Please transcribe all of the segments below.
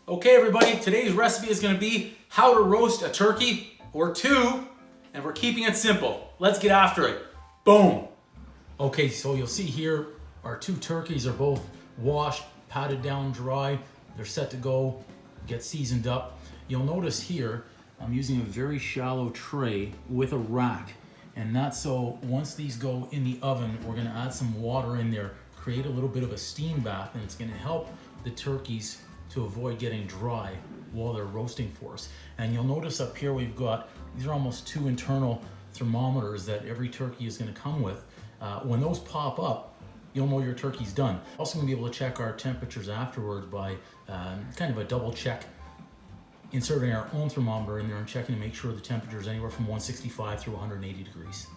Okay, everybody, today's recipe is going to be how to roast a turkey or two, and we're keeping it simple. Let's get after it. Boom. Okay, so you'll see here our two turkeys are both washed, patted down dry. They're set to go, get seasoned up. You'll notice here I'm using a very shallow tray with a rack, and that's so once these go in the oven, we're going to add some water in there, create a little bit of a steam bath, and it's going to help the turkeys to avoid getting dry while they're roasting for us. And you'll notice up here we've got, these are almost two internal thermometers that every turkey is going to come with. When those pop up, you'll know your turkey's done. Also going to be able to check our temperatures afterwards by kind of a double check, inserting our own thermometer in there and checking to make sure the temperature is anywhere from 165 through 180 degrees.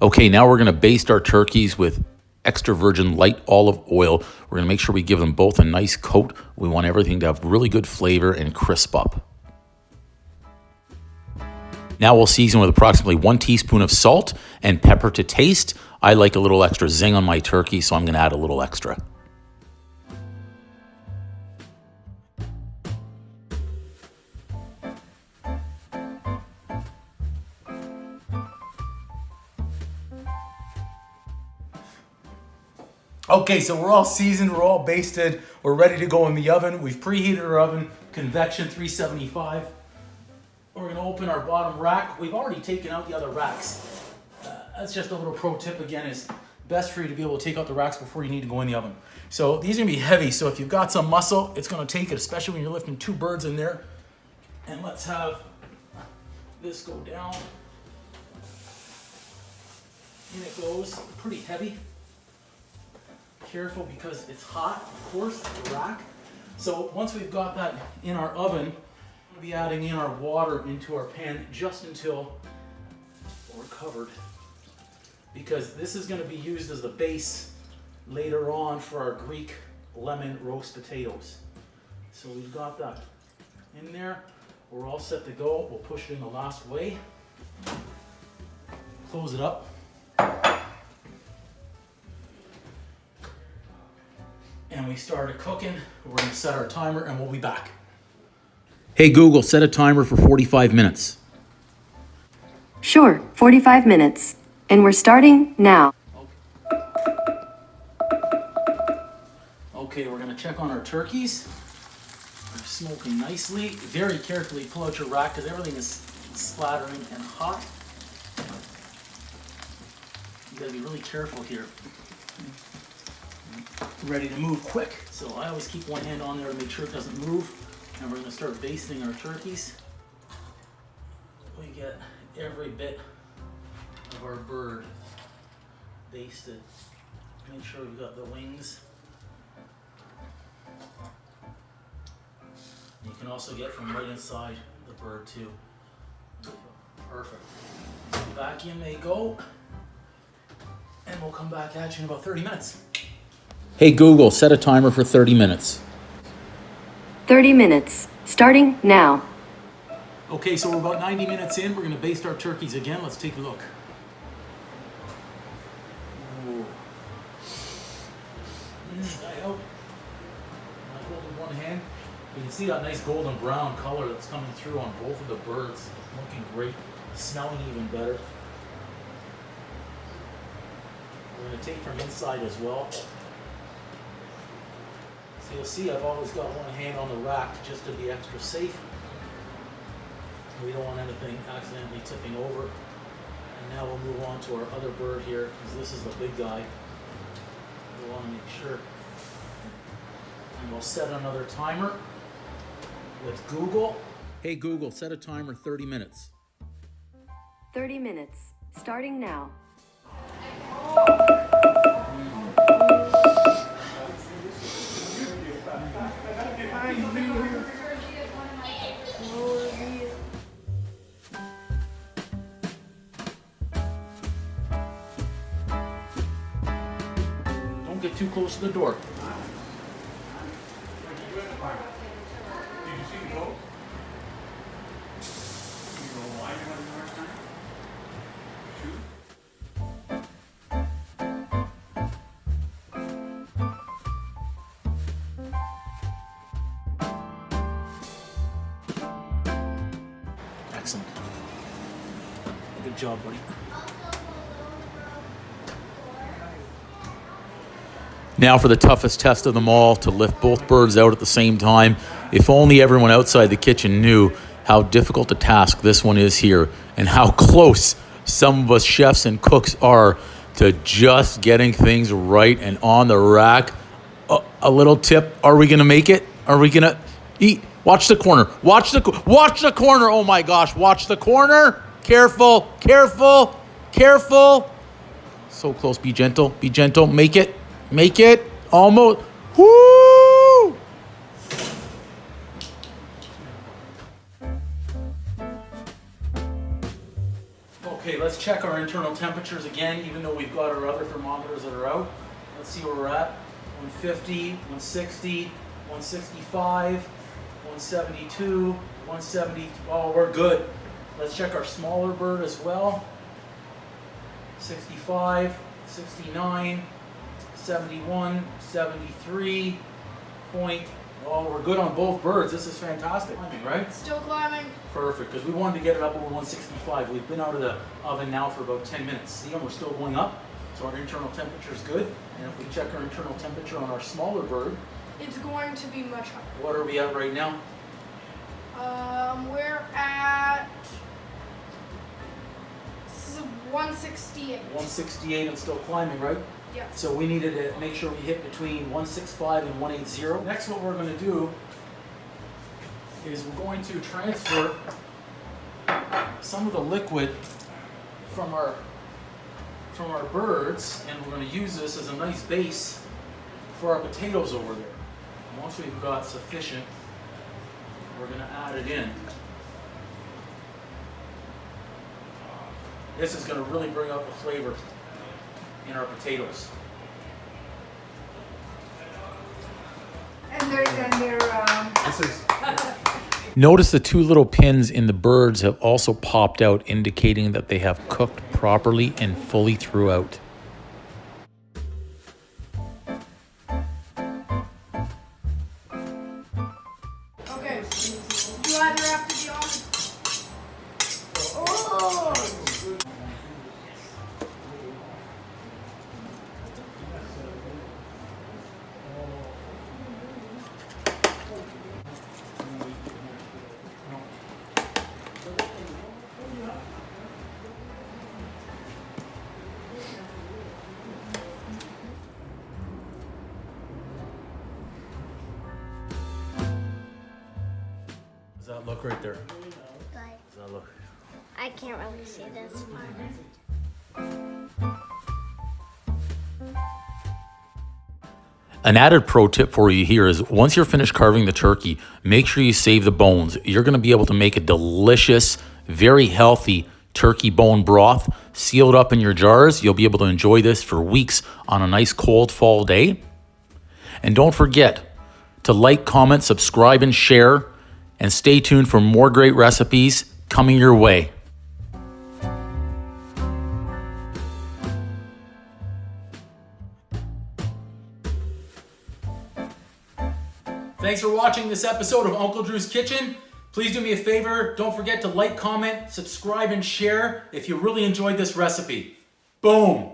Okay, now we're going to baste our turkeys with extra virgin light olive oil. We're going to make sure we give them both a nice coat. We want everything to have really good flavor and crisp up. Now we'll season with approximately 1 teaspoon of salt and pepper to taste. I like a little extra zing on my turkey, so I'm going to add a little extra. Okay, so we're all seasoned, we're all basted, we're ready to go in the oven. We've preheated our oven, convection 375. We're gonna open our bottom rack. We've already taken out the other racks. That's just a little pro tip again, is best for you to be able to take out the racks before you need to go in the oven. So these are gonna be heavy, so if you've got some muscle, it's gonna take it, especially when you're lifting two birds in there. And let's have this go down. In it goes, pretty heavy. Careful because it's hot, of course, the rack. So once we've got that in our oven, we'll be adding in our water into our pan just until we're covered, because this is going to be used as the base later on for our Greek lemon roast potatoes. So we've got that in there. We're all set to go. We'll push it in the last way. Close it up. And we started cooking. We're going to set our timer and we'll be back. Hey Google, set a timer for 45 minutes. Sure, 45 minutes. And we're starting now. Okay, we're going to check on our turkeys. They're smoking nicely. Very carefully pull out your rack because everything is splattering and hot. You got to be really careful here. Ready to move quick. So I always keep one hand on there to make sure it doesn't move. And we're going to start basting our turkeys. We get every bit of our bird basted. Make sure we've got the wings. You can also get from right inside the bird too. Perfect. Back in they go. And we'll come back at you in about 30 minutes. Hey Google, set a timer for 30 minutes. 30 minutes. Starting now. Okay, so we're about 90 minutes in. We're going to baste our turkeys again. Let's take a look. Ooh. This guy out. I hold in one hand. You can see that nice golden brown color that's coming through on both of the birds. Looking great. Smelling even better. We're going to take from inside as well. So you'll see I've always got one hand on the rack just to be extra safe. We don't want anything accidentally tipping over. And now we'll move on to our other bird here, because this is the big guy. We want to make sure. And we'll set another timer with Google. Hey Google, set a timer 30 minutes. 30 minutes. Starting now. Don't get too close to the door. job, buddy. Now for the toughest test of them all, to lift both birds out at the same time. If only everyone outside the kitchen knew how difficult a task this one is here and how close some of us chefs and cooks are to just getting things right and on the rack. A little tip, are we going to make it? Are we going to eat? Watch the corner. Watch the corner. Oh my gosh, watch the corner. Careful, careful, careful. So close, be gentle, make it. Make it almost. Woo! Okay, let's check our internal temperatures again, even though we've got our other thermometers that are out. Let's see where we're at. 150, 160, 165, 172, 170. Oh, we're good. Let's check our smaller bird as well. 65, 69. 71, 73 point. Oh, we're good on both birds. This is fantastic, right? Still climbing. Perfect, because we wanted to get it up over 165. We've been out of the oven now for about 10 minutes. See, and we're still going up, so our internal temperature is good. And if we check our internal temperature on our smaller bird, It's going to be much higher. what are we at right now? We're at 168. 168 and still climbing, right? Yeah. So we needed to make sure we hit between 165 and 180. Next, what we're going to do is we're going to transfer some of the liquid from our birds, and we're going to use this as a nice base for our potatoes over there. And once we've got sufficient, we're going to add it in. This is going to really bring out the flavor in our potatoes. And they're Notice the two little pins in the birds have also popped out, indicating that they have cooked properly and fully throughout. okay. You either have to be on. Oh. Does that look right there? Good. Does that look? I can't really see this far. An added pro tip for you here is once you're finished carving the turkey, make sure you save the bones. You're going to be able to make a delicious, very healthy turkey bone broth. Seal it up in your jars. You'll be able to enjoy this for weeks on a nice cold fall day. And don't forget to like, comment, subscribe, and share. And stay tuned for more great recipes coming your way. Thanks for watching this episode of Uncle Drew's Kitchen. Please do me a favor. Don't forget to like, comment, subscribe, and share if you really enjoyed this recipe. Boom.